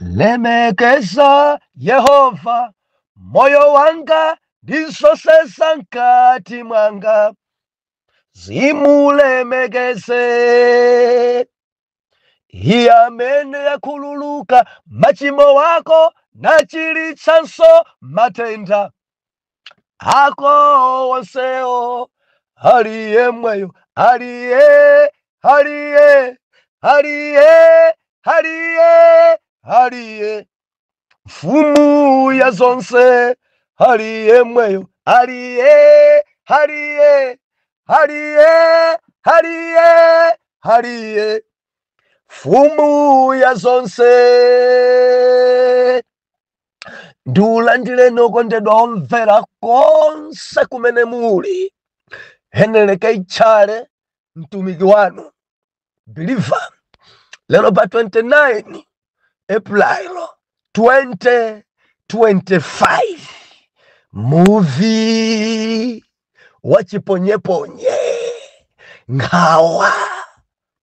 lemekeza Yehova moyo wanga ndisosesa nkati mwanga, zimulemekeze iye amene yakhululuka machimo wako nachilitsanso matenda ako wonsewo. Aliye mweyo, aliye mfumu ya zonse, aliye mweyo, aliye mfumu ya zonse. Ndiulandile nokondedwa omvera konse kumene muli, heneleke ichale mtumiki wanu Believer. Lero pa 29 April 2025, movie wachiponyeponye nkhawa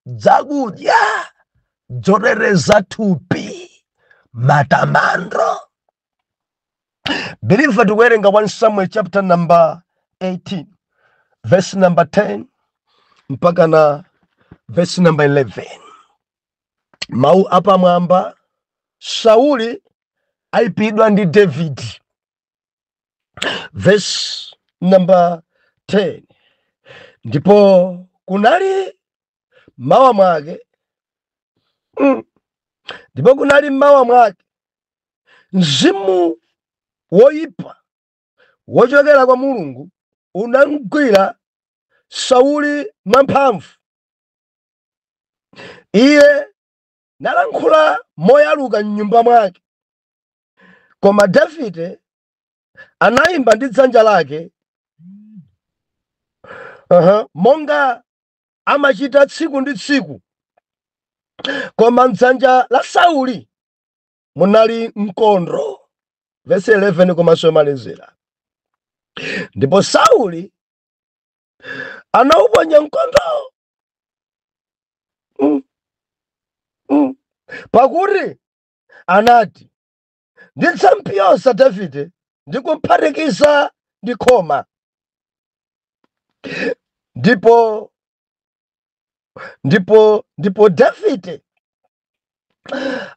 zakudya zorereza thupi matamando. Believer, tikuwerenga 1 Samuel chapter number 18 verse number 10 mpaka na verse number 11. Mau apa mwamba, Sauli aipidwa ndi David. Verse number 10. Ndipo kunali mawa mwake, ndipo kunali mawa mwake mzimu woipa wochokera kwa Mulungu unamgwira Sauli mwamphamvu. Iye nalankhula moyaluka m'nyumba mwake, koma Davide anayimba ndi dzanja lake, monga amachita tsiku ndi tsiku. Koma m'dzanja la Sauli munali mkondo. Verse 11 komanso malizira. Ndipo Sauli anauponya mkondo, pakuti anati, ndidzampyoza Davide ndi kumphatikiza ndi khoma. Ndipo Davide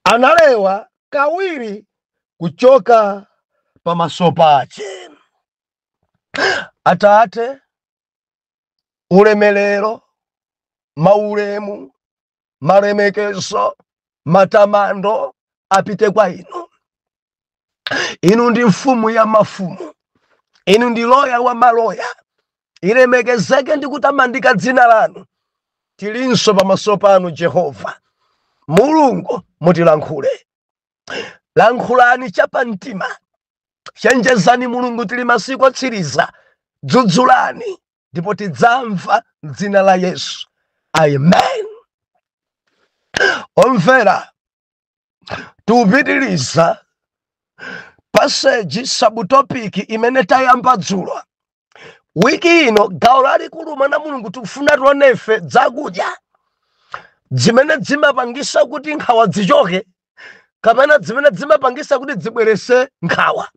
analewa kawiri kuchoka pamaso pake. Atate, ulemelero, maulemu, malemekezo, matamando apite kwa inu. Inu ndi mfumu ya mafumu, inu ndi loya wa maloya. Ilemekezeke ndi kutamandika dzina lanu. Tilinso pamaso panu Jehova. Mulungu mutilankhule. Lankhulani chapamtima. Chenjezani Mulungu, tili masiku otsiriza. Dzudzulani ndipo tidzamva m'dzina la Yesu. Amen. Omvera, tupitiliza passage subtopic imene tayamba dzulo. Wiki ino gawo lalikulu mwana Mulungu tikufuna tionefe zakudya zimene zimapangisa kuti nkhawa zichoke, kapena zimene zimapangisa kuti zibwerese nkhawa.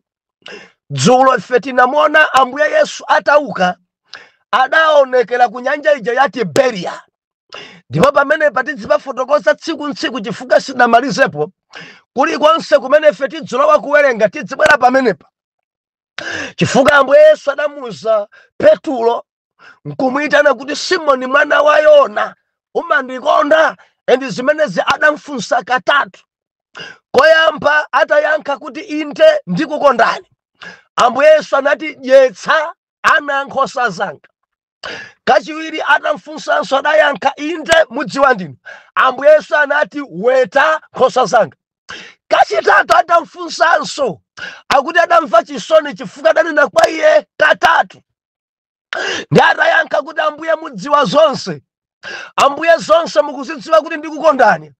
Dzulo ife tinamona Ambuye Yesu atauka, adaonekera ku nyanja ija ya Tiberia. Ndipo pamene patidzipafotokoza tsiku ntsiku chifukwa sinamalizepo, kulikonse kumene ife tidzulowa kuwerenga tidzibwera pamenepa. Chifukwa Ambuye Yesu adamuza Petulo nkumuyitana kuti Simoni mwana wa Yona, umandikonda? Endi zimenezi adamfunsa katatu. Koyamba atayankha kuti inde ndikukondani. Ambuye Yesu anati dyetsa ana nkhosa zanga. Kachiwiri adamfunsanso adayankha inde mudziwa ndinu. Ambuye Yesu anati weta nkhosa zanga. Kachitatu adamfunsanso akuti adamva chisoni chifukwa adanena kwa iye katatu. Ndi atayankha kuti Ambuye mudziwa zonse, Ambuye zonse mukuzidziwa kuti ndikukondani.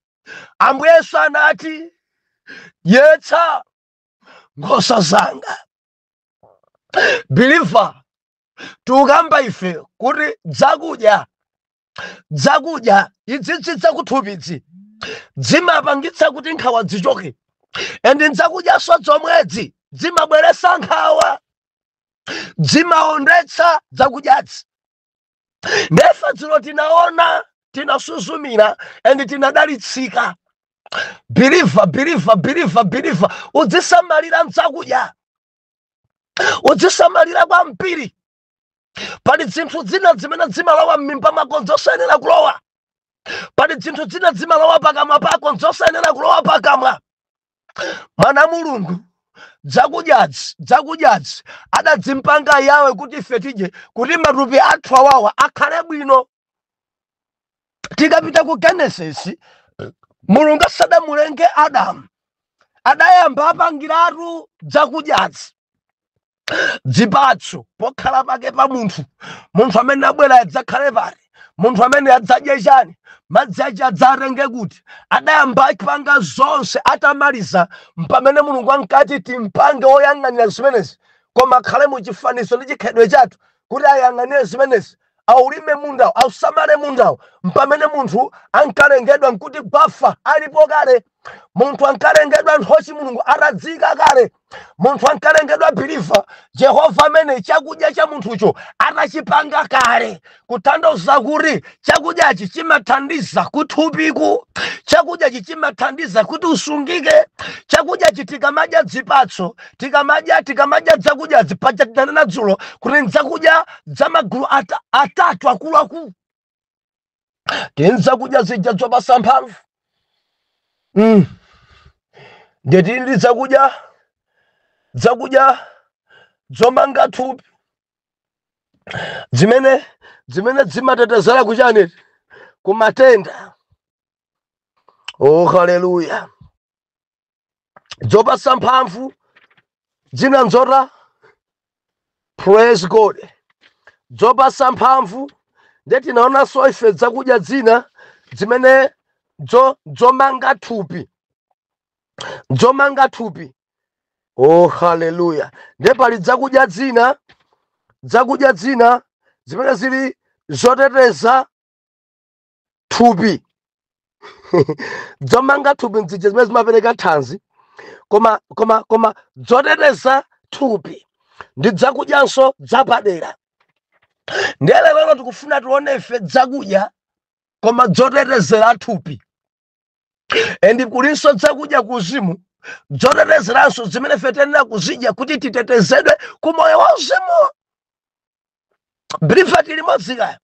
Ambuye Yesu anati dyetsa nkhosa zanga. Believer, tukamba ife kuti dzakudya idzidzi zakuthupi zimapangitsa kuti nkhawa zichoke. endi nzakudya so zomwedzi zimabweresa nkhawa, zimaondetsa zakudyazi. Ndefe dzulo tinaona, tinasuzumira endi tinadalitsika. Believe, udzisamalira nzakudya, udzisamalira kwa mpiri. Pali zinthu zina zimene zimalowa m'mimba mwako zosayenera kulowa. Pali zinthu zina zimalowa pakamwa pako zosayenera kulowa pakamwa. Mwana Mulungu, zakudyazi adadzimpanga yawe kuti ife tidye, kuti matupi athu awawa akhale bwino. Tikapita ku Genesis, Mulungu asadamulenge Adamu, adayamba apangiratu zakudyazi, zipatso pokhala pake pa munthu amene abwera adzakhale pale, munthu amene adzadye chani, madzi aja adzatenge kuti. Adayamba apanga zonse, atamaliza mpamene Mulungu ankati timpange oyang'anira zimenezi, koma akhale mu chifanizo ndi chikhalidwe chathu, kuti ayang'anire zimenezi, aulime mundawo, ausamale mundawo. Mpamene munthu ankalengedwa nkuti bafa alipo kale, munthu ankalengedwa nkhosi Mulungu atadzika kale, munthu ankalengedwa biliva Jehova amene chakudya cha munthucho atachipanga kale, kutanthauza kuti chakudyachi chimathandiza kuthupiku, chakudyachi chimathandiza kuti usungike. Chakudyachi tikamadya zipatso, tikamadya zakudyazi, paja tinanena dzulo kuti nzakudya zamagulu atatu akuluakulu. Tini zakudya zija zopatsa mphamvu, ndeti ndi zakudya zomanga thupi, zimene zimatetezera kuchani, kumatenda. Oh haleluya. Zopatsa mphamvu zina nzota, praise God. Zopatsa mphamvu ndeti naonanso ife zakudya zina zimene zomanga thupi. Oh haleluya. Nde pali zakudya zina zimene zili zoteteza thupi. Zomanga thupi nzija zimene zimapereka thanzi, koma zoteteza thupi ndi zakudyanso zapadera. Ndiye lero tikufuna tione ife zakudya koma zotetezera thupi. Endi kulinso zakudya kuzimu zotetezeranso zimene ife tiyenera kuzidya kuti titetezedwe ku moyo wauzimu. Biliva limodzi kaya.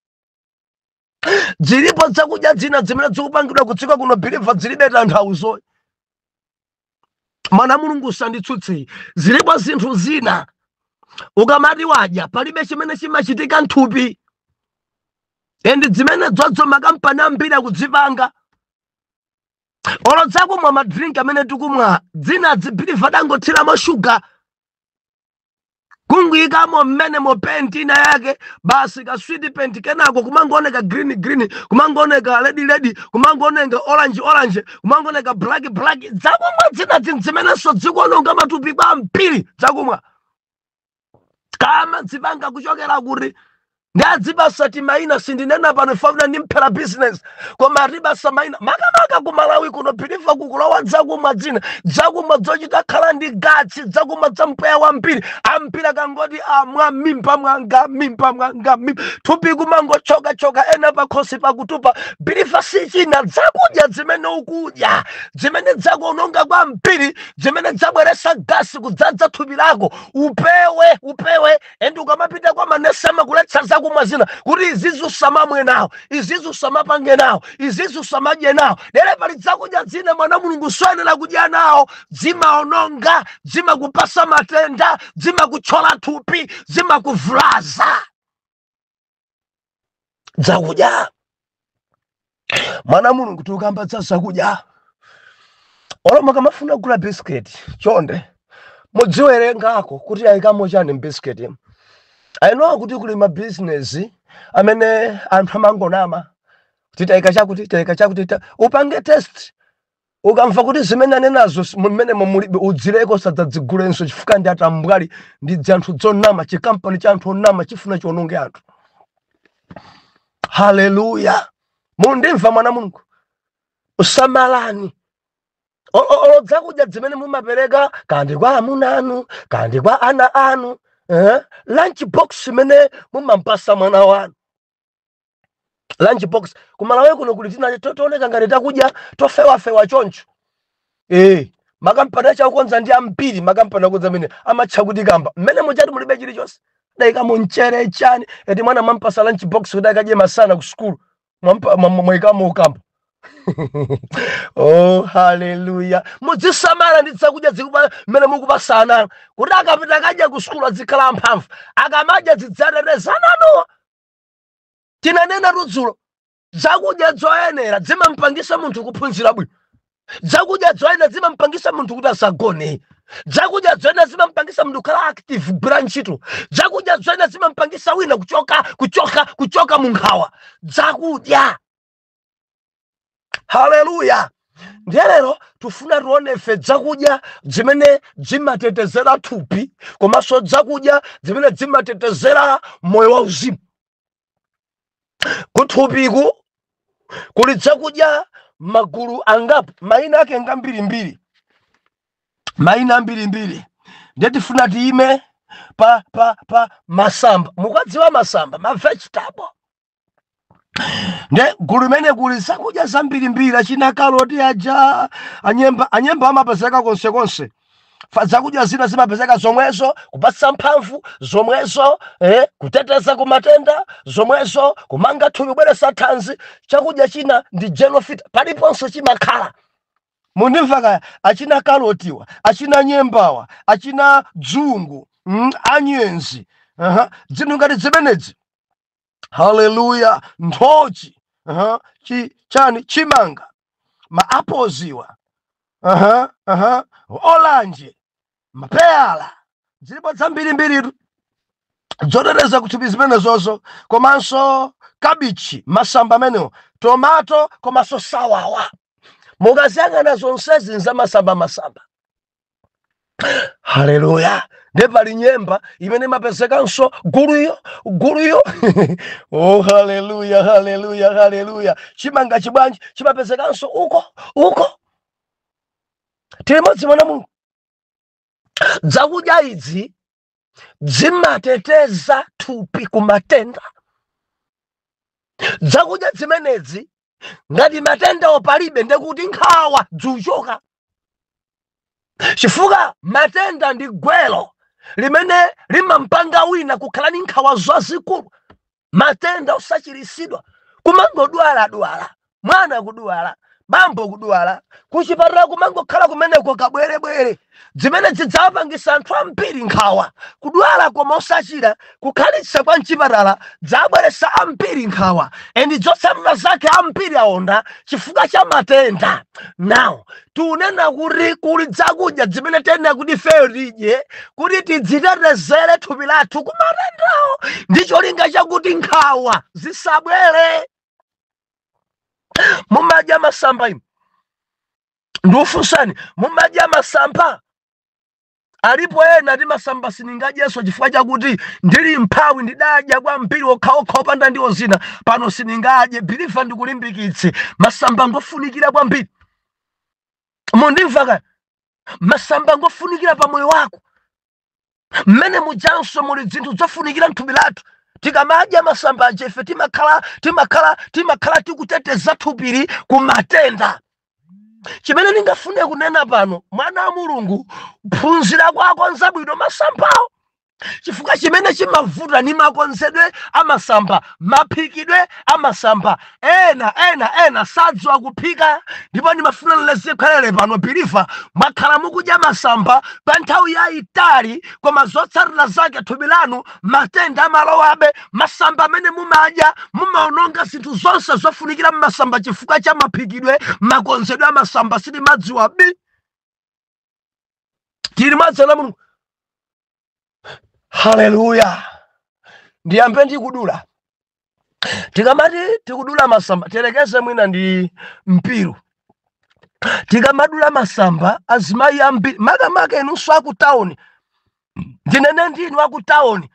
Zilipo zakudya zina zimene zikupangidwa kudziko kuno, biliva zilibe tanthauzo. Mwana Mulungu usanditsutse. Zilipo zinthu zina ukamati wadya palibe chimene chimachitika nthupi. Endi zimene zodzo makampani ambiri akudzipanga. Olo zakumwa madrink amene tikumwa zina zbiliva dangothiramo shuga, kunguyikamo mmene mopenti ina yake basi ka sweet penti kenako kumangooneka green, kumangooneka red, kumangooneka orange, kumangooneka black. Zakumwa zina zimenenso zikuononga matupi kwa mpiri. Zakumwa kama zipanga kuchokera kuti ndazibasa timaina sindinena pano fafuna nimphera business, koma ribasa maina makamaka ku Malawi kuno biliva kukulowa zakumwa zina, zakumwa zochita khala ndi gatsi, zakumwa za mpweya wa mpiri. Ampira kangoti amwa mimba mwanga, thupi kumangochoka ena pakhosi pakutupa. Biliva sichina zakudya zimene ukudya, zimene zakuononga kwa mpiri, zimene zabweresa gasi kudzadza thupi lako. Upewe endi ukamapita kwa manesi amakuletsa zakumwa zina kuti izizu samamwe nawo, izizu samapange nawo, izizu samadye nawo. Lero pali zakudya zina mwana Mulungu soyenera kudya nawo, zimaononga, zimakupasa matenda, zimakuchola thupi, zimakuvulaza. Zakudya mwana Mulungu tukamba za zakudya. Olo makamafuna kula biscuit chonde mudziwerengako kuti ayikamo chani biscuit. I know kuti kuli ma business amene anthu amangonama kuti tayika chakuti upange test, ukamva kuti zimene anenazo mmene mulibe udzireko sadzadzigulenso chifukwa ndi atambwali ndi anthu zonama, chikampani cha anthu onama chifuna chiononge anthu. Haleluya. Mundimva mwana Mulungu. Usamalani zakudya zimene mumapereka kandi kwa amuna anu kandi kwa ana anu, lunch box imene mumampasa mwana wanu. Lunch box kumalawe kuno kuli tina tooneka ngati takudya tofewa choncho. Makampani chakonza ndi ambiri, makampani akonza amene amatcha kuti kamba mmene muchati mulibe chilichonse daika munchere chani eti mwana mampasa lunch box kuti akadye masana ku school mwaikamo ukamba. Oh, hallelujah. Muzisamala ndi zakudya zikuba mmene mukupasana kuti akapita akadya ku school azikhala mphamvu, akamadya zidzarerezanano. Tinanena tudzulo zakudya zoyenera zimampangisa munthu kuphunzira bwino, zakudya zoyenera zimampangisa munthu kuti asagone, zakudya zoyenera zimampangisa munthu kukhala active kugwira ntchito, zakudya zoyenera zimampangisa wina kuchoka mu nkhawa. Zakudya. Hallelujah. Ndiye lero tufuna tuone ife zakudya zimene zimatetezera thupi komanso zakudya zimene zimatetezera moyo wauzimu. Kuthupiku kuli zakudya magulu angapo, maina ake ngambirimbiri, maina ambirimbiri. Ndiye tifuna tiime pa masamba. Mukadziwa masamba, ma vegetable. Ndiye gulu mene kuli zakudya zambirimbiri, achina karoti aja, anyemba amapezeka konsekonse. Zakudya zina zimapezeka zomwezo kupatsa mphamvu, zomwezo kuteteza ku matenda, zomwezo kumanga thupi bweresa thanzi. Chakudya china ndi genofit, paliponso chimakhala. Mundimva kaya, achina karotiwa, achina nyembawa, achina dzungu, anyenzi, zinthu ngati zimenezi. Hallelujah. Nthochi, chimanga, maapoziwa, olanje, mapeyala, zilipo zambirimbiri zoteteza kuthupi zimene zozo, komanso kabichi, masamba amenewo, tomato, komanso sawawa. Mukaziyang'ana zonsezi nza masamba. Hallelujah. Ndiye pali nyemba imene imapezekanso guluyo. Oh, hallelujah. Chimanga chibwanji chimapezekanso uko. Tilimodzi mwana Mulungu. Zakudya idzi zimateteza thupi ku matenda. Zakudya zimenezi ngati matenda opalibe ndekuti nkhawa dzuchoka. Chifukwa matenda ndi gwelo limene limampanga wina kukhala ni nkhawa zazikulu. Matenda osachiritsidwa, kumangodwala, mwana kudwala, bambo kudwala, kuchipatala kumangokhala kumeneko kabwerebwere, zimene zidzapangisa anthu ambiri nkhawa. Kudwala koma osachira, kukhalitsa kwa mchipatala zabweresa ambiri nkhawa, endi zotsatira zake ambiri aonda chifukwa cha matenda. Now tunena kuti kuli zakudya zimene tena kuti feyo tidye kuti tidzitetezere thupi lathu ku matendawo, ndi cholinga chakuti nkhawa zisabwere. Mumadya masamba inu? Ndiufunsani, mumadya masamba? Alipo ena ti masamba siningadyeso chifukwa chakuti ndili mphawi ndidadya kwa mpiri okhaokha opanda ndiwo zina, pano siningadye. Biliva ndikulimbikitse, masamba ngofunikira kwambiri. Mundimva kaya? Masamba ngofunikira pa moyo wako. Mmene mujanso muli zinthu zofunikira mthupi lathu. Tikamadya masamba aja ife timakhala tikuteteza thupiri ku matenda. Chimene ningafune kunena pano, mwana wa Mulungu, phunzira kwako nzabwino masambawo. Chifukwa chimene chimavuta ni makonzedwe amasamba, maphikidwe amasamba. Ena sadziwa kuphika, ndipo ndimafuna nileze khalele pano biliva mwakhala mukudya masamba pa nthawi yayitali, koma zotsatira zake thupi lanu matenda amalowabe. Masamba amene mumadya mumaononga zinthu zonse zofunikira mmasamba chifukwa cha maphikidwe, makonzedwe amasamba sitimadziwa bi. Tili madzana Mulungu. Hallelujah. Ndiyambe ndikudula. Tikamati tikudula masamba, terekeze mwina ndi mpiru. Tikamadula masamba, azimayi ambiri, makamaka inunso aku town. Ndinene ndinu aku town.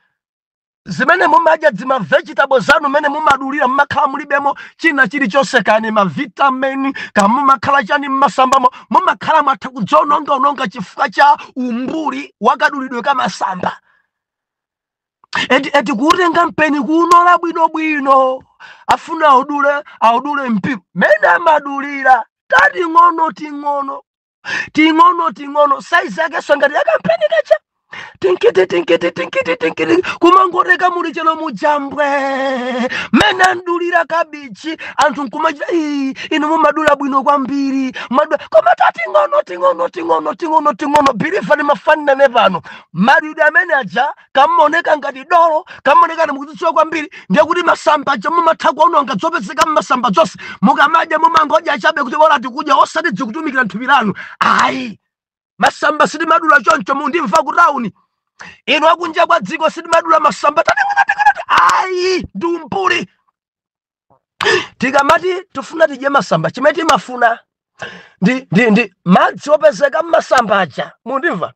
zimene mumadya dzima vegetables zanu mene mumadulira mmakhala mulibemo china chilichonse kani ma vitamin kamumakhala chani mmasambamo mumakhala mwatha kudzononga chifukwa cha umbuli wakadulidwe kamasamba. Eti kutenga mpeni kunola bwino afuna audule mpiru mene amadulira tati ting'ono size yake songati yakampeni kacha tinkiti kumangoreka muri chelo mujambwe mene andulira kabichi anthu nkumachita inu mumadula bwino kwambiri madula koma tati ting'ono birifa ni mafanina nevano mariudi amene aja kamoneka ngati dolo kamoneka ni mukudziwa kwambiri ndiye kuti masamba aja mumathakwa unonga dzopezeka mmasamba zonse mukamadya mumangoja achabe kuti wala tikudya osati dzikutumikira nthupi lanu ayi masamba sidi madula choncho mundimva kutauni inu akunja kwa dziko sidi madula masamba ayi dumpuli tikamati tufuna tidye masamba chimeti mafuna ndi madzi opezeka mmasamba aja mundimva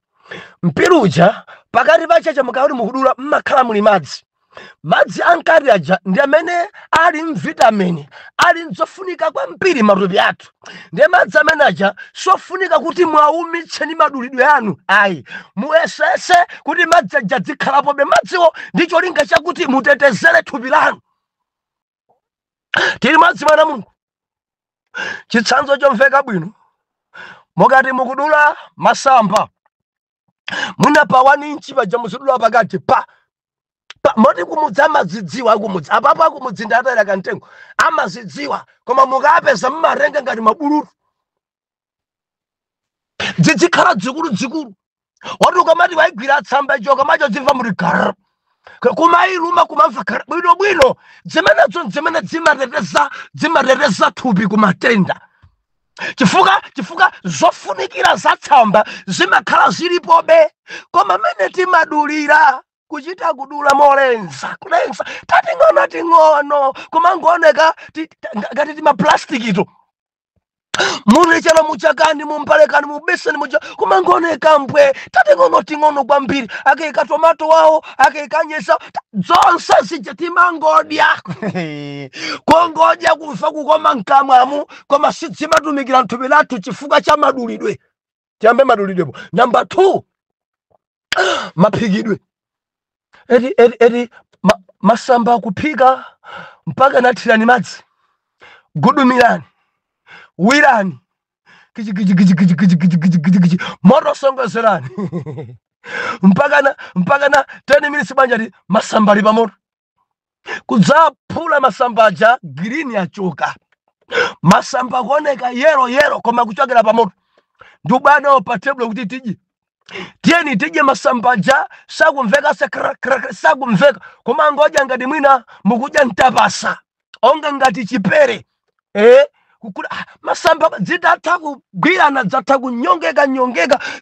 mpiruja pakati pachacha mukauli mukudula mmakhala muli madzi ankati aja ndi amene ali mvitamini ali nzofunika kwambiri matupi athu ndiye madzi amene aja sofunika kuti mwaumitse madulidwe anu ayi muesese kuti madzi aja dzikhalapobe madziwo ndi cholinga chakuti mutetezere thupi lanu. Tili madzi mwana Mulungu chitsanzo chomveka bwino mokati mukudula masamba muna pa 1 inchi paja muzidula pakati pa moti kumudzi amazidziwa kumudzi apapo akumudzi ndatera kantengo amazidziwa koma mukapeza mmarenga ngati mabululu dzikhala dzikulu wati ukamati waigwira tsamba icho kamacho dzimva muri gara kumailuma kumamva gara bwino zimene zimateteza thupi kumatenda chifukwa zofunikira za tsamba zimakhala zilipobe koma mene timadulira kuchita kudula molenza tati ting'ono kumangooneka ngati tima plastic ito muri chelo muchakani mumpalekani mubeseni mucha kumangooneka mbwe tati ting'ono kwambiri akaika tomato wawo akaika nyesa zonse zija timangodya kongodya kufa kukoma mkamwamu koma sidzimatumikira nthupi lathu chifukwa cha madulidwe. Tiyambe madulidwepo. Number 2 maphikidwe. Edi masamba kuphika mpaka nathirani madzi gudumirani wirani kichi moto songozerani mpaka na 10 minutes banjati masamba ali pamoto kudzaphula masamba aja green yachoka masamba kuoneka yero koma kuchokera pamoto ndubana pa table kuti tidye tieni tidye masamba aja sakumveka sakumveka koma ngoja ngati mwina mukudya ntapasa onga ngati chipere kukula masamba zidatha kugwirana zatha kunyongeka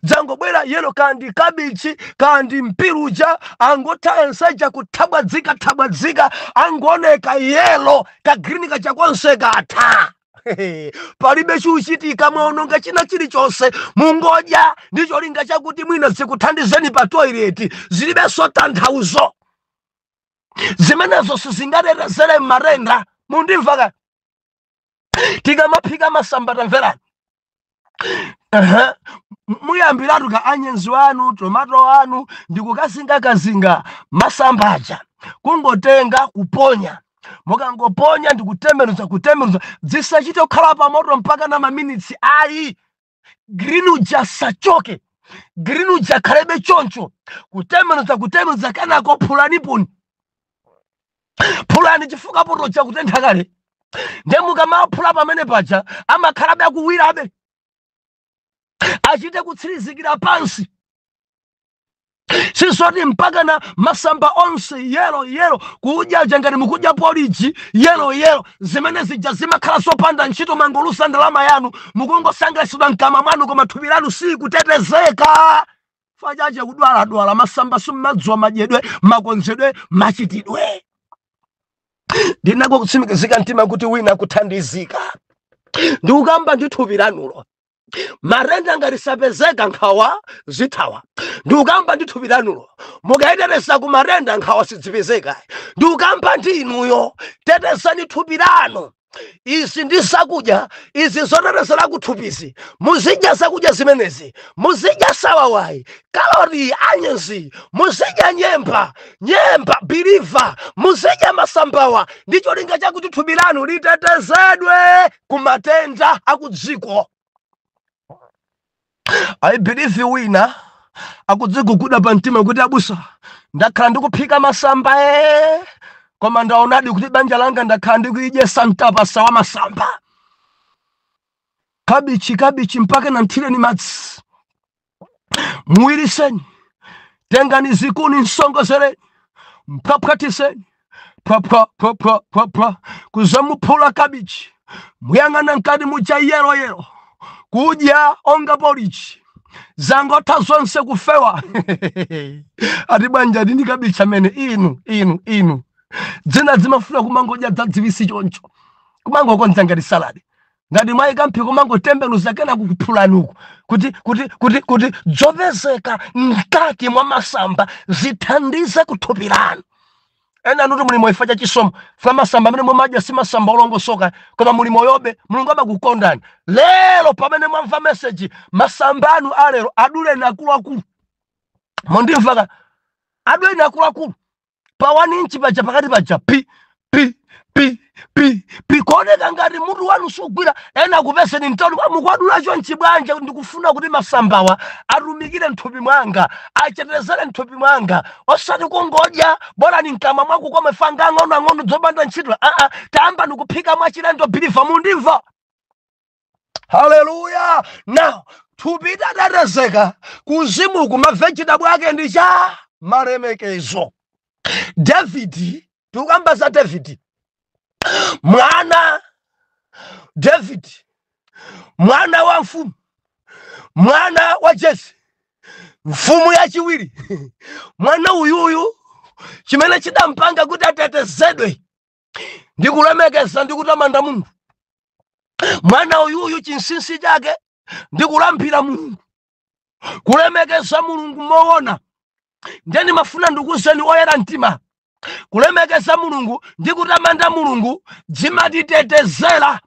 dzangobwera yelo kandi kabichi kandi mpiruja angotha ensaja kuthabwadzika angooneka yelo ka green kachakonse katha palibe chuchitika mwaononga china chilichonse mungodya ndicho linga chakuti mwina zikuthandizeni pa toilet zilibenso tanthauzo zimenezo sizingatetezere marenda mundimva tikamaphika masamba tamverani muyambiratu ka anyenzi wanu tomato anu ndikukazinga masamba aja kungotenga kuponya mukangoponya ndikutembenuza zisachite kukhala pa moto mpaka na maminitsi ayi green uja sachoke green uja khalebe choncho kutembenuza kanako phulani chifukwa poto chakutentha kale ndiye mukamaphula pamene paja amakhalabe akuwirabe achite kutsirizikira pansi sisoti mpaka na masamba onse yelo kudya ngati mukudya porridge yelo zimene zija zimakhala sopanda ntchito mangolusa ndalama yanu mukungosangalatsidwa mkamwa mwanu koma thupi lanu sikutetezeka fachache kudwala masamba simmadziwa madyedwe makonzedwe machitidwe. Ndinako kutsimikizika mtima kuti wina kuthandizika ndikukamba ndi thupi lanulo marenda ngati sapezeka nkhawa zithawa ndukamba ndi thupi lanulo mukayeteresa kumarenda nkhawa sidzipezeka ndukamba ndi inuyo tetesani thupi lanu izi ndi zakudya izi zotetezera kuthupisi muzidya zakudya zimenezi muzidya sawawayi kalori anyezi muzidya nyemba biliva muzidya masambawa ndi cholinga chakuti thupi lanu litetezedwe ku matenda akudziko. I believe wina akudziguguda pa mtima kuti abusa ndakhala ndikuphika masamba koma ndaonadi kuti banja langa ndakhala ndikuidyesa mtapasa wa masamba kabichi mpaka na nthireni madzi muwiriseni tengani zikuni nsongozereni mpwapwatiseni pwa kuzamuphula kabichi muyang'ana mkati mucha yero kudya onga polichi zangotha zonse kufewa ati banja ndini kabichi amene inu dzina zimafuna kumangodya dzadzivisi choncho kumangokonza ngati saladi ngati mwayika mphi kumangotembenuza kena kukuphulanuku kuti dzopezeka mkati mwa masamba zithandize kuthupi lanu. Ena nuti mulimo ifa cha chisomo fa masamba amene mumadya si masamba olongosoka koma mulimo yobe mulungu amakukondani lero pamene mwamva message masamba anu alero adule nakuluakulu mondimvaka adule nakuluakulu pa 1 inch paja pakati paja pi koneka ngati mutu wanu sugwira ena kupeseni mtauni mukwadula chonchi bwanja ndikufuna kuti masambawa atumikire mthupi mwanga acheterezere mthupi mwanga osati kungodya bora ni mkama mwako koma fanga ng'ono dzopanda ntchito tamba ndikuphika mwachilendo biliva mundimva. Hallelujah. Now thupi tatetezeka kuzimu kuma vegetable ake ndi cha malemekezo. David tukamba za David mwana wa mfumu mwana wa Jesse mfumu yachiwiri mwana uyuyu chimene chidampanga kuti atetezedwe ndi kulemekeza ndi kutamanda Mulungu. Mwana uyuyu chinsinsi chake ndi kulambira Mulungu kulemekeza Mulungu moona. Ndeni mafuna ndikuzeni oyera mtima kulemekeza Mulungu ndi kutamanda Mulungu dzimatitetezera.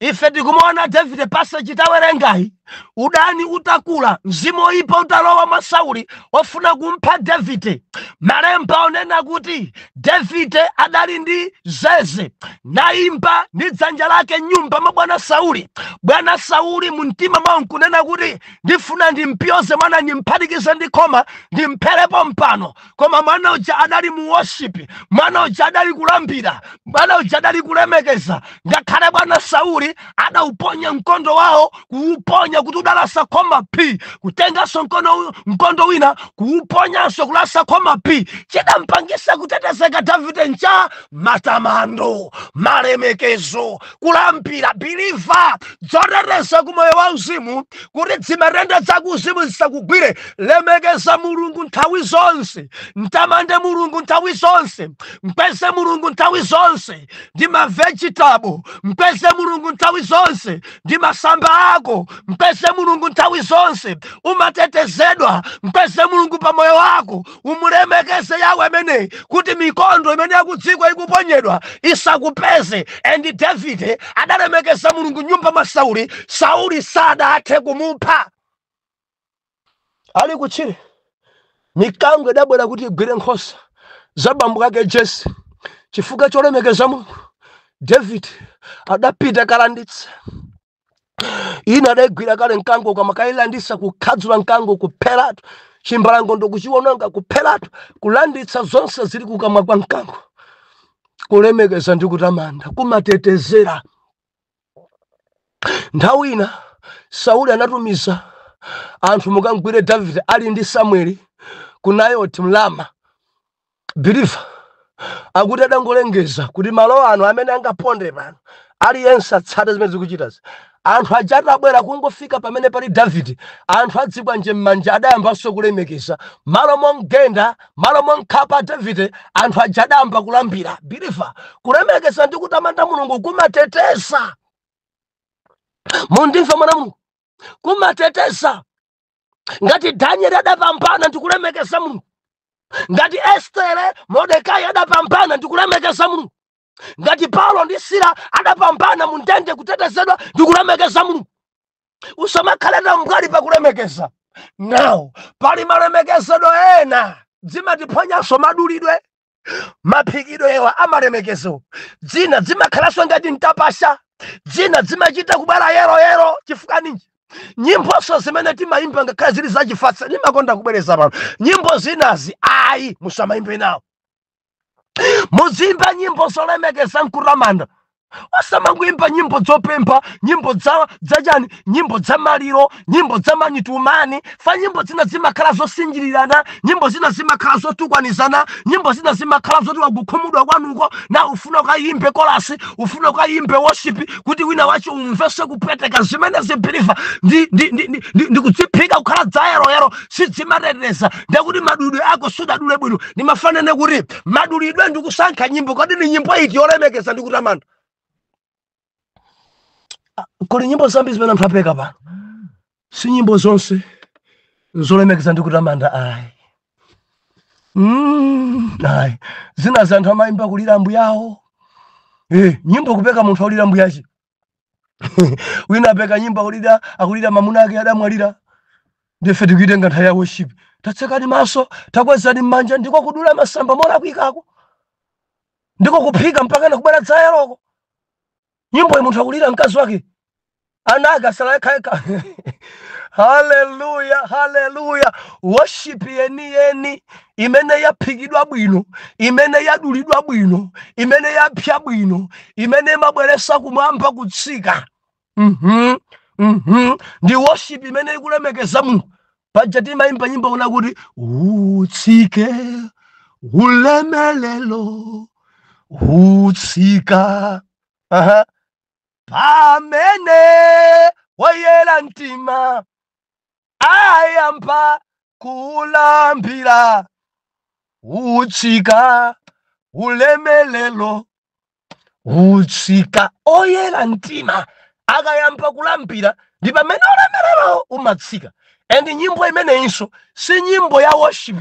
Ife tikumuona David passage tawerengayi udani utakula mzimu oyipa utalowa mwa Sauli wafuna kumpha David. Malemba onena kuti David adali ndi zeze naimba ndi dzanja lake nyumba mwa bwana Sauli. Bwana Sauli mumtima mwa nkunena kuti ndifuna ndimpyoze mwana nimphatikize ndi khoma ndimpherepo mpano. Koma mwana uja adali mu worship, mwana uja adali kulambira, mwana uja adali kulemekeza. Ngakhale bwana Sauli adauponya mkondo wawo kuuponya kuti udalasa khoma pi kutengaso mkondo wina kuuponyaso kulasa khoma pi. Chidampangisa kutetezeka David ncha matamando malemekezo kulambira biliva zoteteza kumoyo wa uzimu kuti zimerenda zakuzimu zisakugwire. Lemekeza Mulungu nthawi zonse, mtamande Mulungu nthawi zonse, mpeze Mulungu nthawi zonse ndi ma vegetable, mpeze Mulungu nthawi zonse ndi masamba ako, mpeze Mulungu nthawi zonse umatetezedwa, mpeze Mulungu pa moyo wako umulemekeze Yawe amene kuti mikondo imene yakudziko ikuponyedwa isakupeze. And David adalemekeza Mulungu nyumba mwa Sauli, Sauli sadathe kumupha. Ali kutchire mikango idabwera kuti igwire nkhosa za bambo ake Jesse. Chifukwa cholemekeza Mulungu David adapita kalanditsa. Ina adagwira kale mkango kama kailandisa kukhadzula mkango kupheratu chimbalango ndokuchiwononga kupheratu kulanditsa zonse zili kukamwa kwa mkango. Kulemekeza ndi kutamanda kumatetezera. Nthawi ina Sauli anatumiza anthu mukangwire David ali ndi Samueli ku Nayoti mlama biliva akuti adangolengeza kuti malo ano amene angaponde pano aliyense atsate zimene zikuchitazi. Anthu ajata abwera kungofika pamene pali David, anthu adzibwa nje mmanja adayambanso kulemekeza. Malo mongenda, malo monkhapa David, anthu ajadamba kulambira biliva kulemekeza ndi kutamanda Mulungu kumateteza. Mundimva mwana Mulungu kumateteza. ngati Daniel adapambana ndikulemekeza Mulungu, ngati Estere Mordekai adapambana ndikulemekeza Mulungu, ngati Paulo ndi Sila adapambana mu ndende kutetezedwa ndikulemekeza Mulungu. Usamakhalira mbali pakulemekeza. Now pali malemekezedwe ena dzimatiphwanyanso madulidwe, maphikidwe ewa amalemekezo. Dzina dzimakhalanso ngati mtapasha, dzina dzimachita kubwera yero chifukwa ninji. Nyimboso zimene timayimba ngakhale zili zachifatsa ndimakonda kubwereza pano. Nyimbo zinazi ayi musamayimbe nawo. Muzimba nyimbo zolemekeza nkuramanda. Osamangwimba nyimbo zopempa, nyimbo dzachani, nyimbo za maliro, nyimbo za manyitumani. Fa nyimbo zina zimakhala zosinjirirana, nyimbo zina zimakhala zotukwanizana, nyimbo zina zimakhala zoti wakukhumudwa kwanuko na ufuna ukayimbe kolasi, ufuna ukayimbe worship kuti wina wacho umvese kupeteka. Zimene zibiriva ndi kudziphika kukhala dzayero sidzimateteza. Ndekuti madulidwe ako sudadule bwino. Ndimafanene kuti madulidwe ndikusankha nyimbo. Kodi ni nyimbo iti yolemekeza ndikutamanda? Kodi nyimbo zambi zimene anthu apeka pano si nyimbo zonse zolemekeza ndikutamanda ayi. Ayi. Zina za anthu amayimba kulira mbuyawo. Nyimbo kupeka munthu akulira mbuyachi. Wina apeka nyimbo akulira mamuna ake adamwalira. Ndife tikuitenga nthawi ya worship. Tatsekani maso, takwezani m'manja, ndiko kudula masamba molakwikako. Ndiko kuphika mpaka nakubwera dzayeroko. Nyimbo ya munthu akulira mkazi wake anaga salaka. Hallelujah, hallelujah. Worship yeni imene yaphikidwa bwino, imene yadulidwa bwino, imene yapya bwino, imene mabweresa kumwamba kutsika. Ndi worship imene ikulemekeza Mulungu. Paja timayimba nyimbo kuna kuti utsike ulemelelo utsika. Pamene woyera mtima ayamba kulambira utsika ulemelelo utsika. Oyera mtima akayamba kulambira ndi pamene ulemelelo umatsika. Endi nyimbo imene inso si nyimbo ya worship,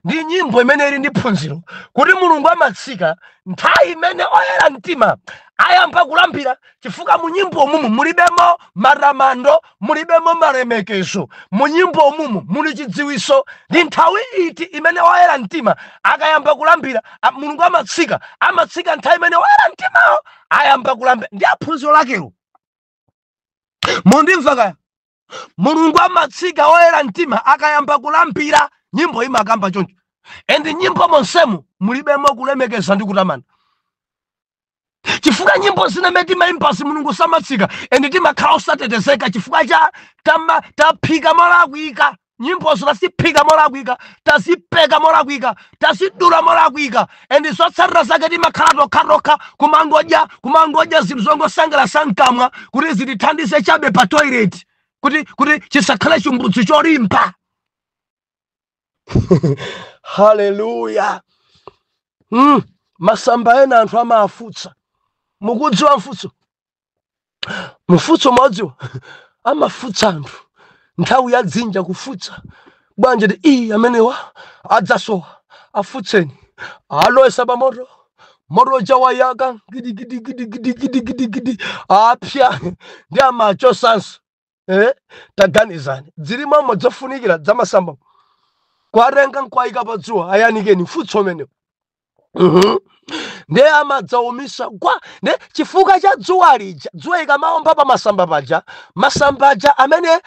ndi nyimbo imene ili ndi phunziro kuti Mulungu amatsika nthawi imene oyera mtima ayamba kulambira. Chifukwa mu nyimbo mumu mulibemo maramando, mulibemo malemekezo. Mu nyimbo mumu muli chidziwiso. Ndi nthawi iti imene oyera mtima akayamba kulambira Mulungu amatsika nthawi imene oyera mtima ayamba kulambira. Ndi phunziro lakelo. Mundimva kaya? Mulungu amatsika oyera mtima akayamba kulambira, nyimbo imakamba choncho. Endi nyimbo monsemu mulibemo kulemekeza ndi kutamanda. Chifukwa nyimbo zina timayimba Mulungu samatsika endi timakhala osatetezeka chifukwa cha taphika molakwika. Nyimbo zosiphika molakwika, tazipeka molakwika, tazidula molakwika. Endi zotsatira zake timakhala tokha kumangoja zinthu zongosangalatsa mkamwa kuti zitithandize chabe pa toilet, kuti chisakhale chimbudzi cholimba. Hallelujah. Masamba ena anthu amafutsa. Mukudziwa mfutso? Mfutso modziwa amafutsa anthu nthawi ya dzinja kufutsa. Bwanje ndi amenewa adzasowa afutseni. Aloyesa pa moto chawayaka gidi apya ndi amachosanso. Taganizani dzilimo zofunikira za masamba kwarenga nkwayika pa dzuwa ayanikeni mfutso umenewo. Ndi amadzawumisa kwa ndi chifukwa cha dzuwa lija. Dzuwa ikamaomba pa masamba paja, masamba aja amene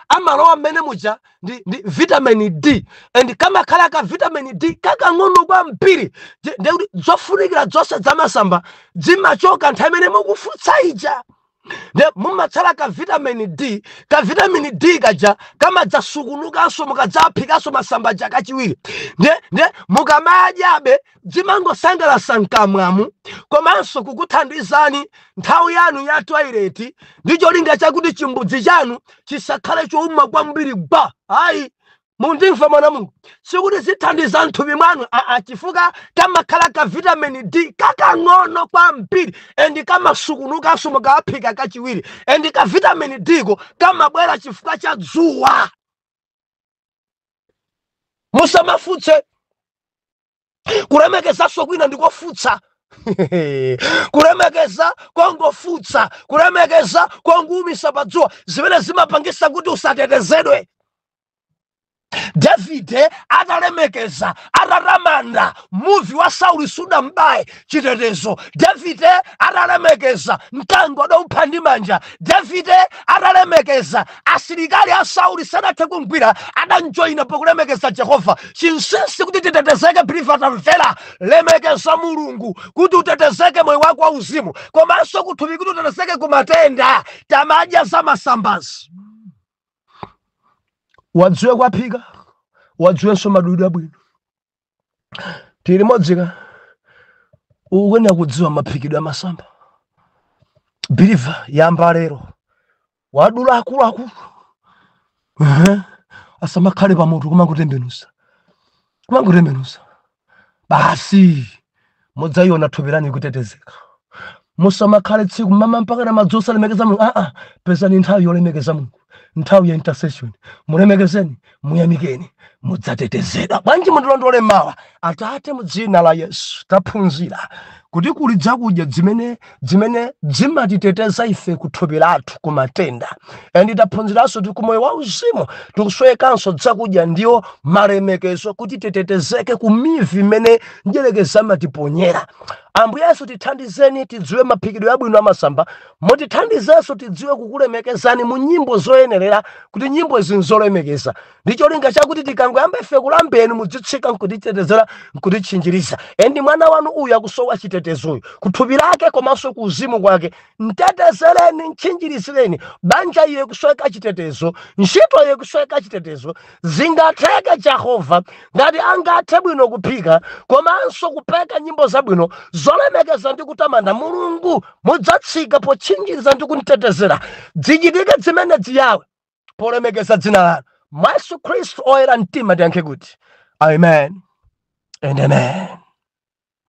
amalowa mmene muja ndi vitamin D. And kamakhala ka vitamin D kakang'ono kwambiri. Ndi zofunikira zonse za masamba zimachoka nthawi imene mukufutsa ija. Ne mumatsala ka vitamin D kaja kamadzasukunukanso mukadzaphikaso masamba aja kachiwiri. Ne mukamadyabe zimangosangalatsa mkamwamu komanso kukuthandizani nthawi yanu ya toilet ndi cholinga chakuti chimbudzi chanu chisakhale chowuma kwambiri. Ayi mundimva mwana Mulungu sikuti zithandiza nthupi mwanu chifukwa kamakhala ka vitamin D kakang'ono kwambiri endi kamasukunukanso mukaphika kachiwiri endi ka vitamin D ko kamabwera chifukwa cha dzuwa. Musamafutse kulemekezanso kwina ndikofutsa kulemekeza kwangofutsa kulemekeza kwanguumisa pa dzuwa zimene zimapangisa kuti usatetezedwe. Davide atalemekeza atatamanda muvi wa Sauli sudambaye chitetezo. Davide atalemekeza mkango adaupha ndi manja. Davide atalemekeza asilikali a Sauli sanathe kumgwira adanjoyina pakulemekeza Jehova. Chinsinsi kuti titetezeke priva tamvera lemekeza Mulungu kuti utetezeke moyo wako wa uzimu komanso kuthupi kuti utetezeke ku matenda tamadya za masambazi. Wadziwe kwaphika wadziwenso madulidwe abwino. Tili modzika ukwenera kudziwa maphikidwe amasamba. Believer yamba lero wadula akuluakulu asamakhale pamutu kumangotembenusa basi mudzayiona thupi lanu kutetezeka. Musamakhale tsiku mama mpaka na madzosa lemekeza Mulungu. Pesani nthawi yolemekeza Mulungu, nthawi ya intercession. Mulemekezeni, muyamikeni, mudzatetezedwa. Bwanji mundilondole mawa Atate mudzina la Yesu taphunzira kuti kuli zakudya zimene zimatiteteza ife kuthupi lathu ku matenda. Endi taphunziranso kuti kumoyo wa uzimu tikuswekanso zakudya ndiyo malemekezo kuti titetezeke ku mivi imene njelekeza matiponyera. Ambuye Yesu tithandizeni tidziwe maphikidwe abwino amasamba. Mutithandizenso tidziwe kukulemekezani mu nyimbo zoyenerera kuti nyimbo izi nzolemekeza. Ndicho linga chakuti tikangoyamba ife kulambeni mudzitsika nkutitetezera nkutitchinjiriza. Endi mwana wanu uyu akusowa chitetezoyo kuthupi lake komanso ku uzimu kwake. Mtetezereni, ntchinjirizireni. Banja iye kusweka chitetezo, ntchito iye kusweka chitetezo. Zingatheke Jehova ngati angathe bwino kuphika komanso kupeka nyimbo zabwino zolemekeza ndi kutamanda Mulungu. Mudzatsika potchinjiriza ndi kuntetezera. Dzichitike zimene ziyawe polemekeza dzina lanu. Yesu Khristu oyera mtima tiyankhe kuti amen and amen.